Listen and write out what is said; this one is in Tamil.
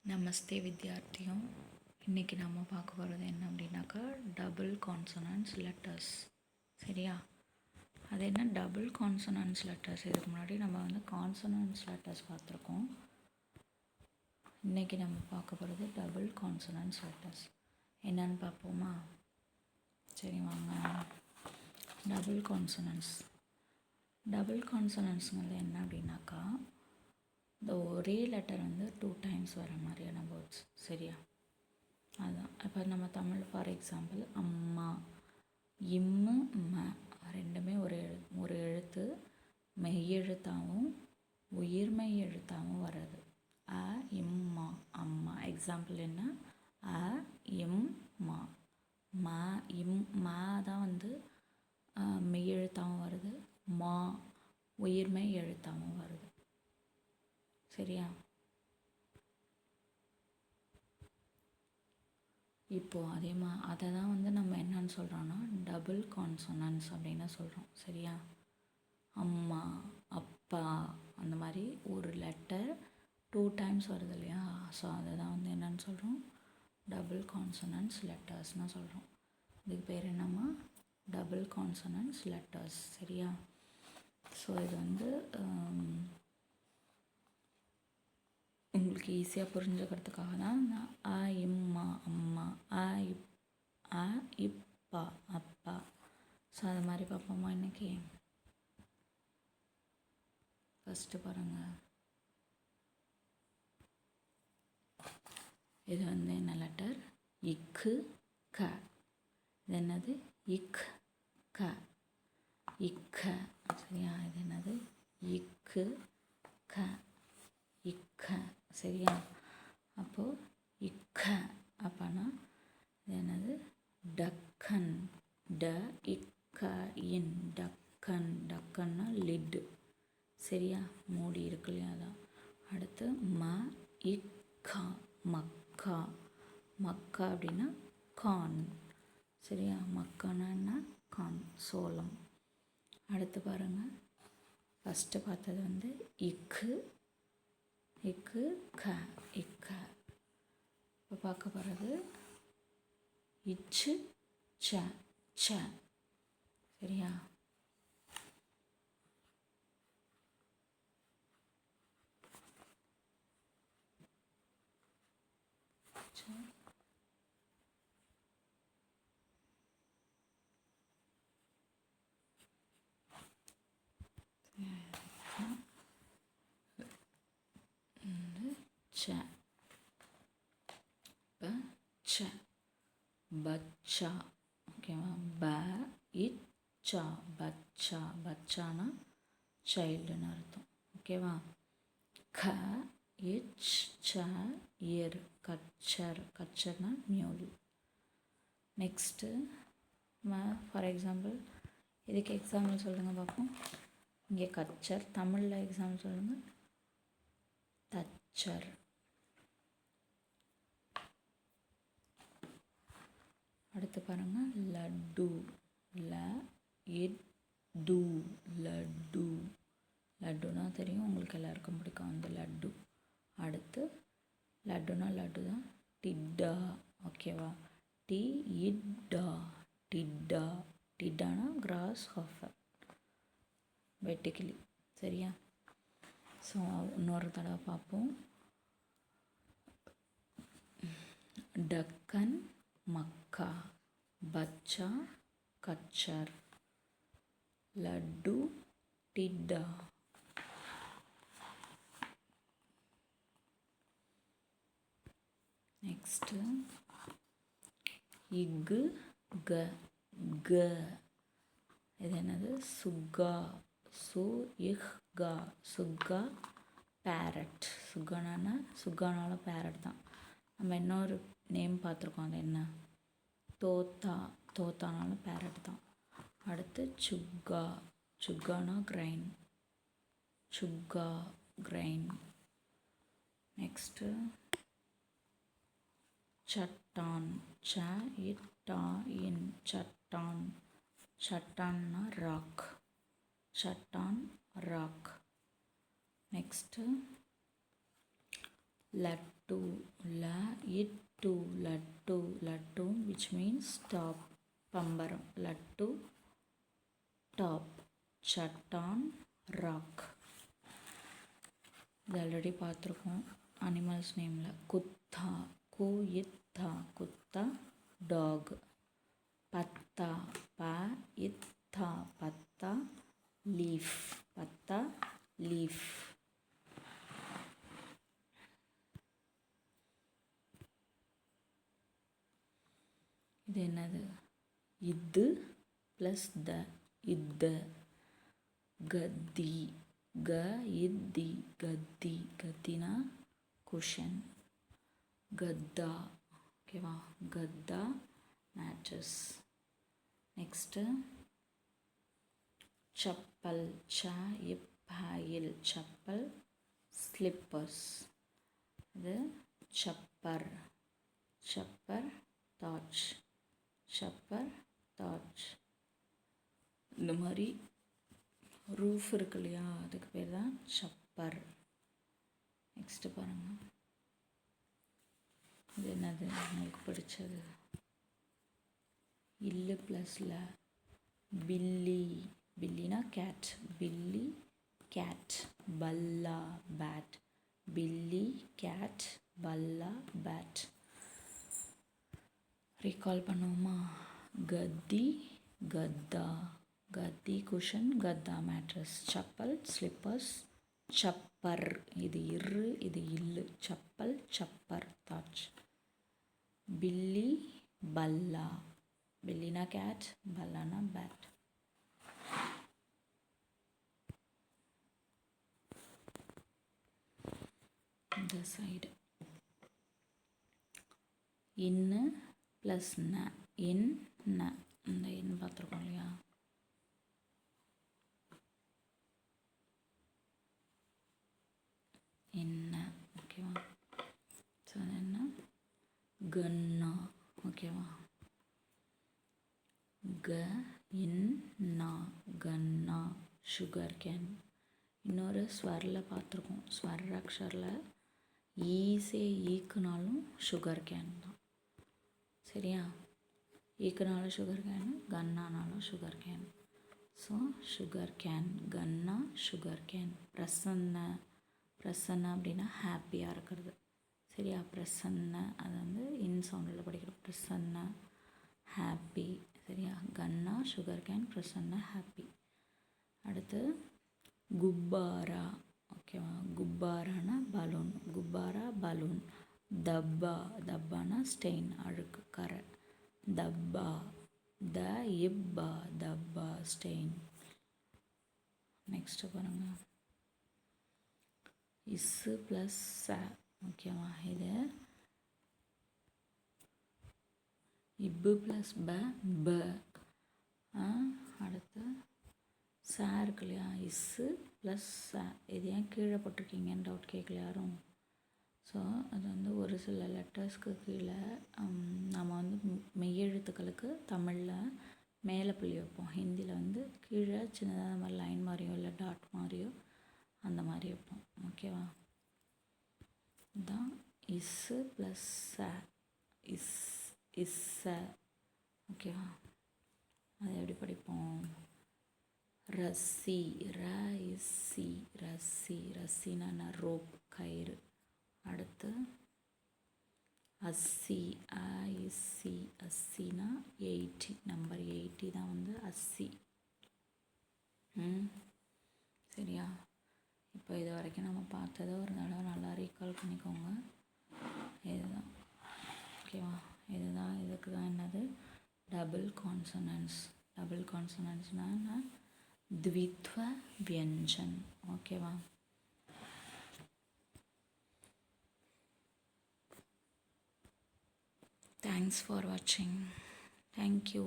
நமஸ்தே வித்யார்த்தியும். இன்றைக்கி நம்ம பார்க்க போகிறது என்ன அப்படின்னாக்கா டபுள் கான்சனன்ட்ஸ் லெட்டர்ஸ். சரியா? அது என்ன டபுள் கான்சனன்ட்ஸ் லெட்டர்ஸ்? இதுக்கு முன்னாடி நம்ம கான்சனன்ட்ஸ் லெட்டர்ஸ் பார்த்துருக்கோம். இன்றைக்கி நம்ம பார்க்க போகிறது டபுள் கான்சனன்ட்ஸ் லெட்டர்ஸ். என்னன்னு பார்ப்போமா? சரி வாங்க. டபுள் கான்சனன்ட்ஸுங்கிறது என்ன அப்படின்னாக்கா இந்த ஒரே லெட்டர் 2 டைம்ஸ் வர மாதிரியான வேர்ட்ஸ். சரியா? அதுதான். இப்போ நம்ம தமிழ் ஃபார் எக்ஸாம்பிள் அம்மா, இம்மு ம ரெண்டுமே ஒரு எழுத்து மெய்யெழுத்தாகவும் உயிர்மெய் எழுத்தாகவும் வர்றது. அ இம்மா அம்மா. எக்ஸாம்பிள் என்ன? அ இம் மா. மா இம் மா தான் மெய்யெழுத்தாகவும் வருது, மா உயிர்மெய் எழுத்தாகவும் வருது. சரியா? இப்போது அதை தான் நம்ம என்னன்னு சொல்கிறோன்னா டபுள் கான்சனன்ட்ஸ் அப்படின்னு சொல்கிறோம். சரியா? அம்மா, அப்பா அந்த மாதிரி ஒரு லெட்டர் 2 டைம்ஸ் வருது இல்லையா? ஸோ அதை தான் என்னன்னு சொல்கிறோம்? டபுள் கான்சனன்ட்ஸ் லெட்டர்ஸ்னு சொல்கிறோம். இதுக்கு பேர் என்னம்மா? Double consonants letters. சரியா? ஸோ இது உங்களுக்கு ஈஸியாக புரிஞ்சுக்கிறதுக்காக தான் நான் அ இம்மா அம்மா, அ இப்பா அப்பா. ஸோ அது மாதிரி பார்ப்போமா இன்றைக்கி? ஃபஸ்ட்டு பாருங்கள். இது என்ன லெட்டர்? இக்கு க. இது என்னது? இக் க. இக்க. சரியா? இது என்னது? இக்கு க. இக்க. சரியா? அப்போது இக்க அப்போனா இது என்னது? டக்கன். ட இக்க இன் டக்கன். டக்கன்னா லிட்டு. சரியா? மூடி இருக்கு இல்லையா? அதான். அடுத்து ம இக்கா மக்கா. மக்கா அப்படின்னா கான். சரியா? மக்கானா என்ன? கான், சோளம். அடுத்து பாருங்கள். ஃபஸ்ட்டு பார்த்தது இக்கு இக்கு க இக்க. இப்போ பார்க்க போகிறது இச்சு ச ச. சரியா? ச. இப்போ ச பச்சா. ஓகேவா? ப இச்சா பச்சா. பச்சானா சைல்டுன்னு அர்த்தம். ஓகேவா? க இச் ச இர் கச்சர். கச்சர்னா மியூல். நெக்ஸ்ட்டு ஃபார் எக்ஸாம்பிள் இதுக்கு எக்ஸாம்பிள் சொல்லுங்கள் பார்ப்போம். இங்கே கச்சர். தமிழில் எக்ஸாம்பிள் சொல்லுங்கள். தச்சர். அடுத்து பாருங்கள். லட்டு. ல இட் டு. லட்டு. லட்டுனா தெரியும் உங்களுக்கு, எல்லாருக்கும் பிடிக்கும் லட்டு. அடுத்து லட்டுனா லட்டு தான். டிட்டா. ஓகேவா? டி இட்டா. டிட்டா. டிட்டானா கிராஸ் ஹாஃபர், வெட்டுக்கிளி. சரியா? ஸோ இன்னொரு தடவை பார்ப்போம். டக்கன் மக்கா, பச்சா கச்சர், லட்டு டிட்டா. நெக்ஸ்ட்டு இக்கு க க. இது என்னது? சுகா. சு இஹ் கா. சுகா பேரட். சுகானால பேரட் தான். நம்ம இன்னொரு நேம் பார்த்துருக்கோம். அது என்ன? தோத்தா. தோத்தானாலும் பேரட் தான். அடுத்து சுக்கா. சுக்கானா கிரைன். சுக்கா கிரைன். நெக்ஸ்ட்டு சட்டான். ச இட்டா இன் சட்டான். சட்டான்னா ராக். சட்டான் rock. Next lattu, la ittu, lattu, which means top, பம்பரம். lattu, top. chattan, rock. இது ஆல்ரெடி பார்த்துருக்கோம் அனிமல்ஸ் நேமில். குத்தா, குயித்தா, குத்தா டாக். பத்தா, ப இத்தா, பத்தா லீஃப், பத்தா லீஃப். இது என்னது? இது ப்ளஸ் த, இத்த. கத்தி, க இத்தி, கத்தி. கத்தினா குஷன். கத்தா, ஓகேவா? கத்தா மேட்ரஸ். நெக்ஸ்ட்டு சப்பல், ச இப்பாயில், சப்பல் ஸ்லிப்பர்ஸ். இது சப்பர், சப்பர் தாட்ச், சப்பர் தாட்ச். இந்த மாதிரி ரூஃப் இருக்கு இல்லையா, அதுக்கு பேர் தான் சப்பர். நெக்ஸ்ட்டு பாருங்கள், இது என்னது உங்களுக்கு பிடிச்சது? இல்லு ப்ளஸில் பில்லி, பில்லினா கேட், பில்லி கேட். பல்லா பேட், பில்லி கேட், பல்லா பேட். ரீகால் பண்ணுவோமா? கத்தி, கத்தா. கத்தி குஷன், கத்தா மேட்ரஸ். சப்பல் ஸ்லிப்பர்ஸ், சப்பர் இது இரு, இது இல்லு. சப்பல் சப்பர் தாட்ச். பில்லி பல்லா, பில்லினா கேட், பல்லானா பேட். இந்த சைடு இன்னு ப்ளஸ் ந, இன் ந. இந்த இன் பார்த்துருக்கோம் இல்லையா? என்ன, ஓகேவா? ஸோ அது என்ன? கன்னா, ஓகேவா? க இன் நா, கன்னா. Sugar can. இன்னொரு ஸ்வரில் பார்த்துருக்கோம், ஸ்வர் அக்ஷரில் ஈஸே ஈக்குனாலும் சுகர் கேன் தான், சரியா? ஈக்குனாலும் சுகர் கேன், கன்னானாலும் sugar cane. So sugar cane, கன்னா சுகர் கேன். பிரசன்ன, பிரசன்ன அப்படின்னா ஹாப்பியாக இருக்கிறது, சரியா? பிரசன்ன அது வந்து இன் சவுண்டில் படிக்கிறோம். பிரசன்ன ஹாப்பி, சரியா? கன்னா சுகர் கேன், பிரசன்ன ஹாப்பி. அடுத்து குப்பாரா, ஓகேவா? குப்பாரானா பலூன், குப்பாரா பலூன். தப்பா, தப்பானா ஸ்டெயின் அழுக்கு, கரை. தப்பா, த இப்பா, தப்பா ஸ்டெயின். நெக்ஸ்ட்டு பாருங்கள், இஸ்ஸு ப்ளஸ் ச, ஓகேவா? இது இப்பு ப்ளஸ் ப, ப. அடுத்து ச இருக்கு இல்லையா? இஸ்ஸு ப்ளஸ் ச. இது ஏன் கீழே போட்டிருக்கீங்கன்னு டவுட் கேட்கல யாரும். ஸோ அது வந்து ஒரு சில லெட்டர்ஸ்க்கு கீழே நம்ம வந்து மெய்யெழுத்துக்களுக்கு தமிழில் மேலே புள்ளி வைப்போம், ஹிந்தியில் வந்து கீழே சின்னதாக அந்த மாதிரி லைன் மாதிரியோ இல்லை டாட் மாதிரியோ அந்த மாதிரி வைப்போம், ஓகேவா? இதுதான் இஸ்ஸு ப்ளஸ் ச, இஸ், இஸ்ஸ, ஓகேவா? அதை எப்படி படிப்போம்? ரஸ்ஸி, ர இஸ்ஸி, ரஸ்ஸி. ரஸ்ஸினா ரோப், கயிறு. அடுத்து அஸ்ஸி, அ இஸ்ஸி, அஸ்ஸினா 80, நம்பர் 80 தான் வந்து அஸ்ஸி. சரியா? இப்போ இது வரைக்கும் நம்ம பார்த்ததை ஒரு தடவை நல்லா ரீகால் பண்ணிக்கோங்க. இதுதான், ஓகேவா? இதுதான், இதுக்கு தான் என்னது டபுள் கான்சனன்ஸ். டபுள் கான்சனன்ஸ்னால் द्वित्व व्यंजन, ஓகேவா? Thanks for watching. Thank you.